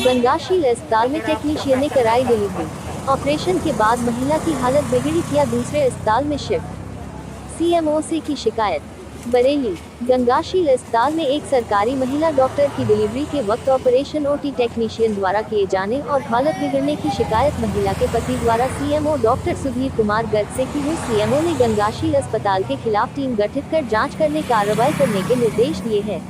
गंगाशील अस्पताल में टेक्नीशियन ने कराई डिलीवरी। ऑपरेशन के बाद महिला की हालत बिगड़ी, किया दूसरे अस्पताल में शिफ्ट। सीएमओ की शिकायत। बरेली, गंगाशील अस्पताल में एक सरकारी महिला डॉक्टर की डिलीवरी के वक्त ऑपरेशन ओटी टेक्नीशियन द्वारा किए जाने और हालत बिगड़ने की शिकायत महिला के पति द्वारा सीएमओ डॉक्टर सुधीर कुमार गर्ग से की हुई। सीएमओ ने गंगाशील अस्पताल के खिलाफ टीम गठित कर जांच करने कार्रवाई करने के निर्देश दिए हैं।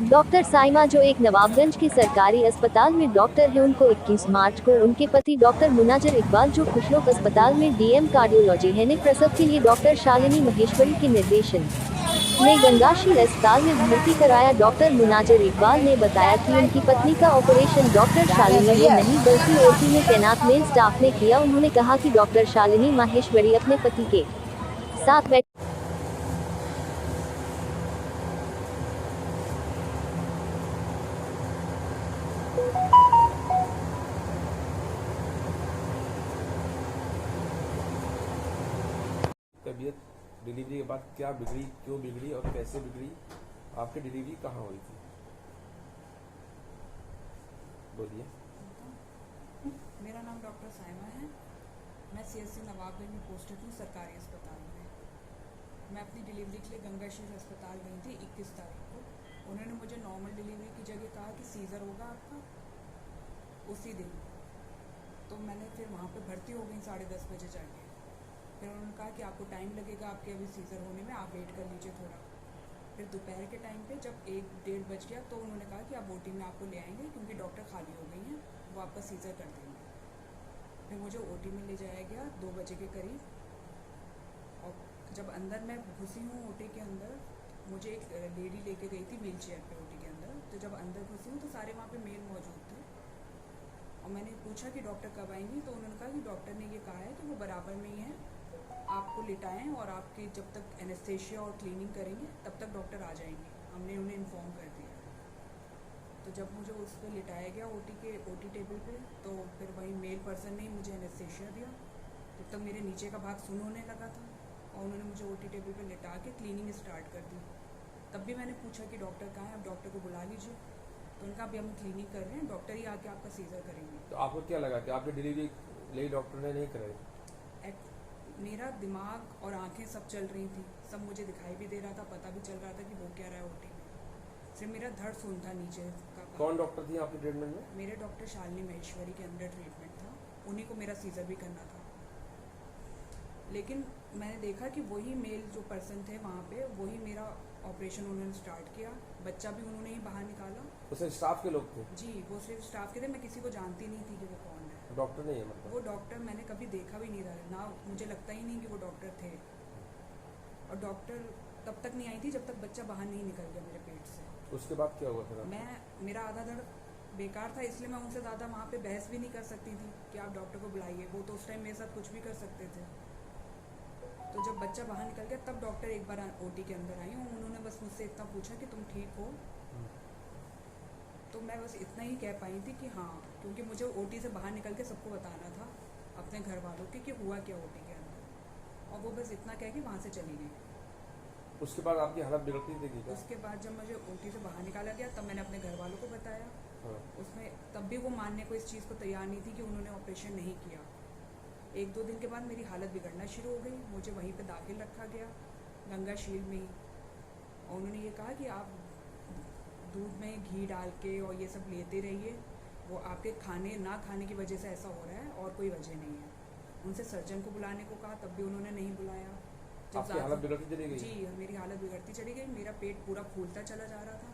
डॉक्टर साइमा, जो एक नवाबगंज के सरकारी अस्पताल में डॉक्टर है, उनको 21 मार्च को उनके पति डॉक्टर मुनाजर इकबाल, जो खुशलोक अस्पताल में डीएम कार्डियोलॉजी है, ने प्रसव के लिए डॉक्टर शालिनी महेश्वरी के निर्देशन में गंगाशील अस्पताल में भर्ती कराया। डॉक्टर मुनाजर इकबाल ने बताया कि उनकी पत्नी का ऑपरेशन डॉक्टर शालिनी ने नहीं बल्कि ओटी में तैनात मेल स्टाफ ने किया। उन्होंने कहा कि डॉक्टर शालिनी माहेश्वरी अपने पति के साथ बैठ तबीयत डिलीवरी के बाद क्या बिगड़ी, क्यों बिगड़ी और कैसे बिगड़ी? आपकी डिलीवरी कहाँ हुई थी? बोलिए। मेरा नाम डॉक्टर साइमा है। मैं सीएससी नवाबगंज में पोस्टेड हूँ सरकारी अस्पताल में। मैं अपनी डिलीवरी के लिए गंगाशील अस्पताल गई थी 21 तारीख को। उन्होंने मुझे नॉर्मल डिलीवरी की जगह कहा कि सीज़र होगा आपका उसी दिन। तो मैंने फिर वहाँ पे भर्ती हो गई 10:30 बजे जाके। फिर उन्होंने कहा कि आपको टाइम लगेगा आपके अभी सीज़र होने में, आप वेट कर लीजिए थोड़ा। फिर दोपहर के टाइम पे जब 1-1:30 बज गया तो उन्होंने कहा कि आप ओटी में आपको ले आएंगे क्योंकि डॉक्टर खाली हो गई हैं, वो आपका सीज़र कर देंगे। फिर मुझे ओटी में ले जाया गया 2 बजे के करीब। और जब अंदर मैं घुसी हूँ ओटी के अंदर, मुझे एक लेडी लेके गई थी व्हील चेयर पर ओटी के अंदर। तो जब अंदर घुसी हूँ तो सारे वहाँ पर मेल मौजूद थे और मैंने पूछा कि डॉक्टर कब आएंगी, तो उन्होंने कहा कि डॉक्टर ने ये कहा है कि वो बराबर में ही है, आपको लिटाएं और आपकी जब तक एनेस्थेशिया और क्लीनिंग करेंगे तब तक डॉक्टर आ जाएंगे। हमने उन्हें इन्फॉर्म कर दिया। तो जब मुझे उस पर लिटाया गया ओटी टेबल पे, तो फिर वही मेल पर्सन ने मुझे एनेस्थेशिया दिया। तब तक मेरे नीचे का भाग सुन्न होने लगा था और उन्होंने मुझे ओटी टेबल पे लिटा के क्लीनिंग स्टार्ट कर दी। तब भी मैंने पूछा कि डॉक्टर कहाँ है, आप डॉक्टर को बुला लीजिए। तो उनका अभी हम क्लीनिंग कर रहे हैं, डॉक्टर ही आके आपका सीज़र करेंगे। तो आपको क्या लगा कि आपकी डिलीवरी ले डॉक्टर ने नहीं कराई? मेरा दिमाग और आंखें सब चल रही थी, सब मुझे दिखाई भी दे रहा था, पता भी चल रहा था कि वो क्या रहा है ओटी में। सिर्फ मेरा धड़ सुन था नीचे का। कौन डॉक्टर थी आपके ट्रीटमेंट में? मेरे डॉक्टर शालिनी महेश्वरी के अंडर ट्रीटमेंट था, उन्हीं को मेरा सीज़र भी करना था। लेकिन मैंने देखा कि वही मेल जो पर्सन थे वहाँ पे, वही मेरा ऑपरेशन उन्होंने स्टार्ट किया। बच्चा भी उन्होंने ही बाहर निकाला। उसमें स्टाफ के लोग थे? जी, वो सिर्फ स्टाफ के थे। मैं किसी को जानती नहीं थी कि वो कौन है। डॉक्टर नहीं है मतलब? वो डॉक्टर मैंने कभी देखा भी नहीं था ना, मुझे लगता ही नहीं कि वो डॉक्टर थे। और डॉक्टर तब तक नहीं आई थी जब तक बच्चा बाहर नहीं निकल गया मेरे पेट से। उसके बाद क्या हुआ फिर? मेरा आधा धड़ बेकार था, इसलिए मैं उनसे ज़्यादा वहाँ पे बहस भी नहीं कर सकती थी कि आप डॉक्टर को बुलाइए। वो तो उस टाइम मेरे साथ कुछ भी कर सकते थे। तो जब बच्चा बाहर निकल गया तब डॉक्टर एक बार ओटी के अंदर आई और उन्होंने बस मुझसे इतना पूछा कि तुम ठीक हो। तो मैं बस इतना ही कह पाई थी कि हाँ, क्योंकि मुझे ओटी से बाहर निकल के सबको बताना था अपने घर वालों के कि हुआ क्या ओटी के अंदर। और वो बस इतना कह के वहाँ से चली गई। उसके बाद आपकी हालत बिगड़ती थी क्या? उसके बाद जब मुझे ओटी से बाहर निकाला गया तब मैंने अपने घर वालों को बताया। हाँ। उसमें तब भी वो मानने को इस चीज़ को तैयार नहीं थी कि उन्होंने ऑपरेशन नहीं किया। 1-2 दिन के बाद मेरी हालत बिगड़ना शुरू हो गई। मुझे वहीं पे दाखिल रखा गया गंगाशील में ही। और उन्होंने ये कहा कि आप दूध में घी डाल के और ये सब लेते रहिए, वो आपके खाने ना खाने की वजह से ऐसा हो रहा है और कोई वजह नहीं है। उनसे सर्जन को बुलाने को कहा, तब भी उन्होंने नहीं बुलाया। आपकी हालत बिगड़ती चली गई? जी, मेरी हालत बिगड़ती चली गई। मेरा पेट पूरा फूलता चला जा रहा था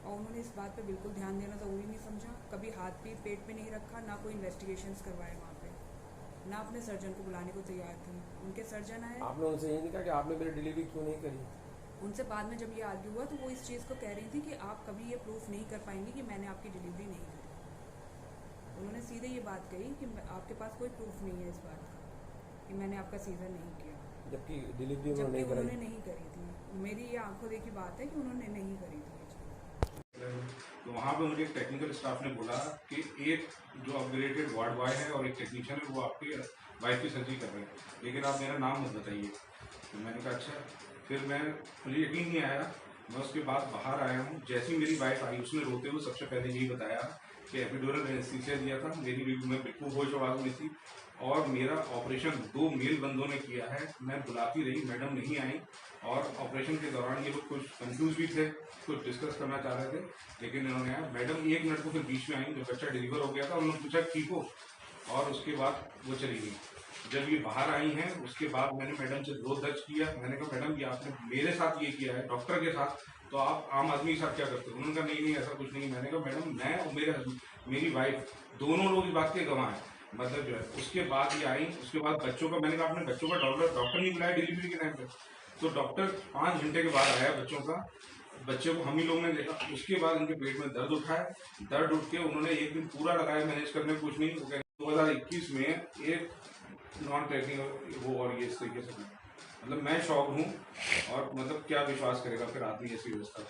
और उन्होंने इस बात पे बिल्कुल ध्यान देना ज़रूरी नहीं समझा। कभी हाथ भी पेट में नहीं रखा, ना कोई इन्वेस्टिगेशंस करवाए वहाँ पे, ना अपने सर्जन को बुलाने को तैयार थी। उनके सर्जन आए। आपने उनसे यही नहीं कहा कि आपने मेरी डिलीवरी क्यों नहीं करी? उनसे बाद में जब ये आर्ग्यू हुआ तो वो इस चीज़ को कह रही थी कि आप कभी ये प्रूफ नहीं कर पाएंगी कि मैंने आपकी डिलीवरी नहीं करी। उन्होंने सीधे ये बात कही कि आपके पास कोई प्रूफ नहीं है इस बात का कि मैंने आपका सीज़र नहीं किया, जबकि डिलीवरी उन्होंने नहीं करी थी। मेरी ये आंखों देखी बात है कि उन्होंने नहीं करी थी। तो वहाँ पे मुझे एक टेक्निकल स्टाफ ने बोला कि एक जो अपग्रेडेड वार्ड बॉय है और एक टेक्नीशियन है वो आपकी वाइफ की सर्जरी कर रहे हैं, लेकिन आप मेरा नाम मत बताइए। तो मैंने कहा अच्छा। फिर मुझे यकीन नहीं आया। मैं उसके बाद बाहर आया हूँ। जैसे ही मेरी वाइफ आई उसने रोते हुए सबसे पहले यही बताया कि एपिड्यूरल एनेस्थीसिया दिया था, मेरी मैं बिल्कुल होश आवाज में थी और मेरा ऑपरेशन 2 मेल बंदों ने किया है। मैं बुलाती रही, मैडम नहीं आई और ऑपरेशन के दौरान ये लोग कुछ कंफ्यूज भी थे, कुछ डिस्कस करना चाह रहे थे, लेकिन इन्होंने आया। मैडम 1 मिनट को फिर बीच में आई, जब बच्चा डिलीवर हो गया था उन्होंने पूछा ठीक हो, और उसके बाद वो चली गई। जब ये बाहर आई हैं उसके बाद मैंने मैडम से विरोध दर्ज किया। मैंने कहा मैडम ये आपने मेरे साथ ये किया है, डॉक्टर के साथ, तो आप आम आदमी के साथ क्या करते हो? उन्होंने कहा नहीं ऐसा कुछ नहीं। मैंने कहा मैडम मैं और मेरी वाइफ दोनों लोग इस बात के गवाह हैं, मतलब जो है। उसके बाद ये आई, उसके बाद बच्चों का, मैंने कहा आपने बच्चों का डॉक्टर नहीं बुलाया डिलीवरी के टाइम पे? तो डॉक्टर 5 घंटे के बाद आया बच्चों का, बच्चे को हम ही लोग ने देखा। उसके बाद उनके पेट में दर्द उठा है, दर्द उठ के उन्होंने 1 दिन पूरा लगाया मैनेज करने, कुछ नहीं। 2021 में एक नॉन टेक्निकल वो, और ये इस तरीके से, मतलब मैं शॉक हूँ। और मतलब क्या विश्वास करेगा फिर आदमी ऐसी व्यवस्था।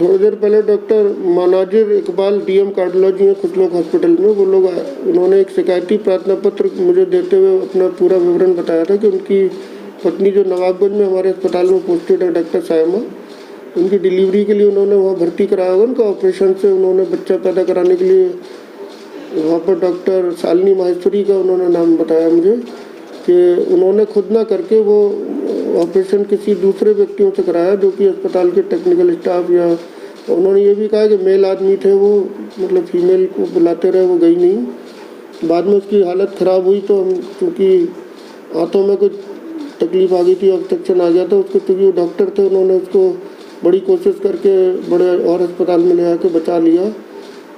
थोड़ी देर पहले doctor Manazir Iqbal DM cardiology है खुशलोक हॉस्पिटल में, वो लोग उन्होंने एक शिकायती प्रार्थना पत्र मुझे देते हुए अपना पूरा विवरण बताया था कि उनकी पत्नी जो नवाबगंज में हमारे अस्पताल में पोस्टेड है डॉक्टर सायमा, उनकी डिलीवरी के लिए उन्होंने वहाँ भर्ती कराया होगा। उनका ऑपरेशन से उन्होंने बच्चा पैदा कराने के लिए वहाँ पर डॉक्टर शालिनी माहेश्वरी का उन्होंने नाम बताया मुझे, कि उन्होंने खुद ना करके वो ऑपरेशन किसी दूसरे व्यक्तियों से कराया जो कि अस्पताल के टेक्निकल स्टाफ, या उन्होंने ये भी कहा कि मेल आदमी थे वो, मतलब फीमेल को बुलाते रहे, वो गई नहीं। बाद में उसकी हालत ख़राब हुई तो हम, चूँकि हाथों में कुछ तकलीफ आ गई थी, ऑब्स्ट्रक्शन आ गया था उसको, क्योंकि वो डॉक्टर थे, उन्होंने उसको बड़ी कोशिश करके बड़े और अस्पताल में ले आके बचा लिया।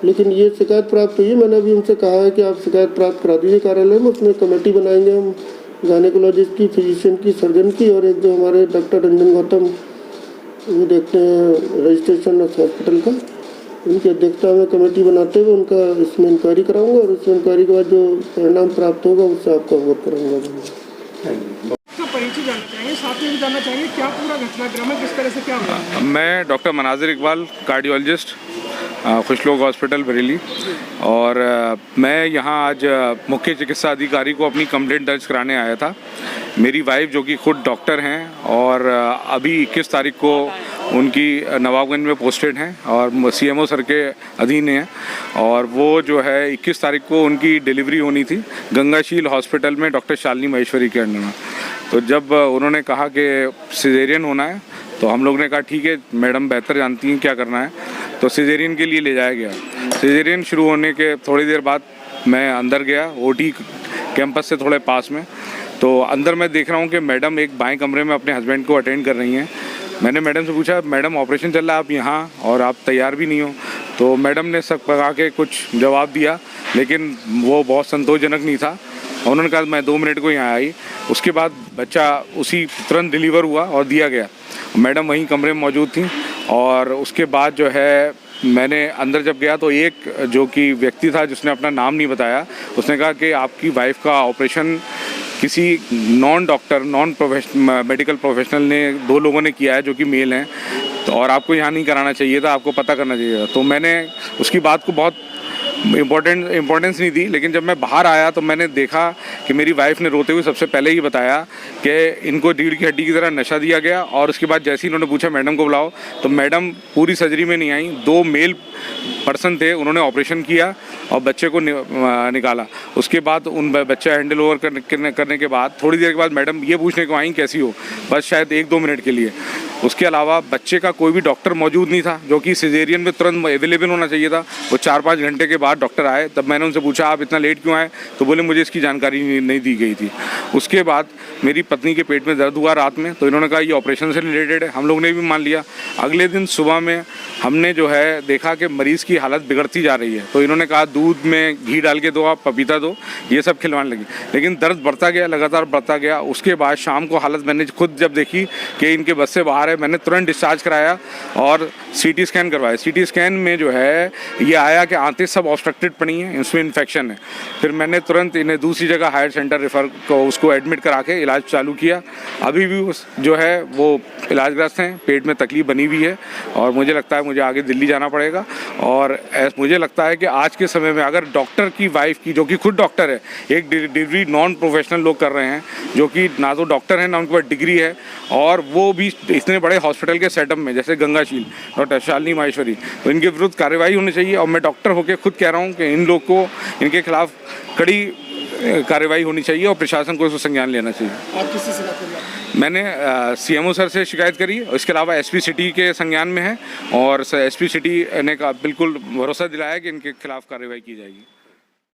लेकिन ये शिकायत प्राप्त हुई है, मैंने अभी उनसे कहा है कि आप शिकायत प्राप्त करा दीजिए कार्यालय में, उसमें कमेटी बनाएंगे हम गायनेकोलॉजिस्ट की, फिजिशियन की, सर्जन की, और एक जो हमारे डॉक्टर रंजन गौतम वो देखते हैं रजिस्ट्रेशन हॉस्पिटल का, उनकी अध्यक्षता में कमेटी बनाते हुए उनका इसमें इंक्वायरी कराऊंगा, और उस इंक्वायरी के बाद जो परिणाम प्राप्त होगा उससे आपको अवगत कराऊंगा। परिचय जानना चाहिए, साथ में भी जानना चाहिए क्या पूरा घटनाक्रम है, किस तरह से क्या हुआ। मैं doctor Manazir Iqbal, cardiologist, Khushlok hospital Bareilly, और मैं यहाँ आज मुख्य चिकित्सा अधिकारी को अपनी कंप्लेंट दर्ज कराने आया था। मेरी वाइफ जो कि खुद डॉक्टर हैं और अभी 21 तारीख को उनकी नवाबगंज में पोस्टेड हैं और CMO सर के अधीन हैं, और वो जो है 21 तारीख को उनकी डिलीवरी होनी थी गंगाशील हॉस्पिटल में डॉक्टर शालिनी माहेश्वरी के अंडर में। तो जब उन्होंने कहा कि सिजेरियन होना है तो हम लोग ने कहा ठीक है, मैडम बेहतर जानती हैं क्या करना है, तो सिजेरियन के लिए ले जाया गया। सिजेरियन शुरू होने के थोड़ी देर बाद मैं अंदर गया, OT कैंपस से थोड़े पास में, तो अंदर मैं देख रहा हूँ कि मैडम एक बाएं कमरे में अपने हस्बैंड को अटेंड कर रही हैं। मैंने मैडम से पूछा मैडम ऑपरेशन चल रहा है, आप यहाँ और आप तैयार भी नहीं हो? तो मैडम ने सब पका के कुछ जवाब दिया, लेकिन वो बहुत संतोषजनक नहीं था। उन्होंने कहा मैं 2 मिनट को यहाँ आई, उसके बाद बच्चा उसी तुरंत डिलीवर हुआ और दिया गया। मैडम वहीं कमरे में मौजूद थी, और उसके बाद जो है मैंने अंदर जब गया तो एक जो कि व्यक्ति था जिसने अपना नाम नहीं बताया, उसने कहा कि आपकी वाइफ का ऑपरेशन किसी non doctor, non medical professional ने 2 लोगों ने किया है जो कि मेल हैं, तो और आपको यहाँ नहीं कराना चाहिए था, आपको पता करना चाहिए था। तो मैंने उसकी बात को बहुत इम्पोर्टेंस नहीं दी, लेकिन जब मैं बाहर आया तो मैंने देखा कि मेरी वाइफ ने रोते हुए सबसे पहले ही बताया कि इनको रीढ़ की हड्डी की तरह नशा दिया गया, और उसके बाद जैसे ही इन्होंने पूछा मैडम को बुलाओ, तो मैडम पूरी सर्जरी में नहीं आई। 2 मेल पर्सन थे, उन्होंने ऑपरेशन किया और बच्चे को निकाला। उसके बाद उन बच्चा हैंडल ओवर करने के बाद थोड़ी देर के बाद मैडम ये पूछने को आई कैसी हो, बस शायद 1-2 मिनट के लिए। उसके अलावा बच्चे का कोई भी डॉक्टर मौजूद नहीं था, जो कि सिजेरियन में तुरंत अवेलेबल होना चाहिए था। वो 4-5 घंटे के बाद डॉक्टर आए, तब मैंने उनसे पूछा आप इतना लेट क्यों आए, तो बोले मुझे इसकी जानकारी नहीं दी गई थी। उसके बाद मेरी पत्नी के पेट में दर्द हुआ रात में, तो इन्होंने कहा ये ऑपरेशन से रिलेटेड है, हम लोग ने भी मान लिया। अगले दिन सुबह में हमने जो है देखा कि मरीज़ की हालत बिगड़ती जा रही है, तो इन्होंने कहा दूध में घी डाल के दो, आप पपीता दो, ये सब खिलवाने लगी। लेकिन दर्द बढ़ता गया, लगातार बढ़ता गया। उसके बाद शाम को हालत मैंने खुद जब देखी कि इनके बस से बाहर है, मैंने तुरंत डिस्चार्ज कराया और CT स्कैन करवाया। CT स्कैन में जो है ये आया कि आंतें सब ऑब्स्ट्रक्टेड पड़ी हैं, इसमें इन्फेक्शन है। फिर मैंने तुरंत इन्हें दूसरी जगह हायर सेंटर रेफर को उसको एडमिट करा के इलाज चालू किया। अभी भी जो है वो इलाजग्रस्त हैं, पेट में तकलीफ बनी हुई है, और मुझे लगता है मुझे आगे दिल्ली जाना पड़ेगा। और और मुझे लगता है कि आज के समय में अगर डॉक्टर की वाइफ की, जो कि खुद डॉक्टर है, एक डिलीवरी नॉन प्रोफेशनल लोग कर रहे हैं जो कि ना तो डॉक्टर है ना उनके पास डिग्री है, और वो भी इतने बड़े हॉस्पिटल के सेटअप में जैसे गंगाशील डॉक्टर शालिनी माहेश्वरी, तो इनके विरुद्ध कार्रवाई होनी चाहिए। और मैं डॉक्टर होकर खुद कह रहा हूँ कि इन लोग को, इनके खिलाफ कड़ी कार्रवाई होनी चाहिए और प्रशासन को इसको संज्ञान लेना चाहिए। आप किसी से बात करिए? मैंने CMO सर से शिकायत करी, इसके अलावा SP सिटी के संज्ञान में है, और SP सिटी ने का बिल्कुल भरोसा दिलाया कि इनके खिलाफ कार्रवाई की जाएगी।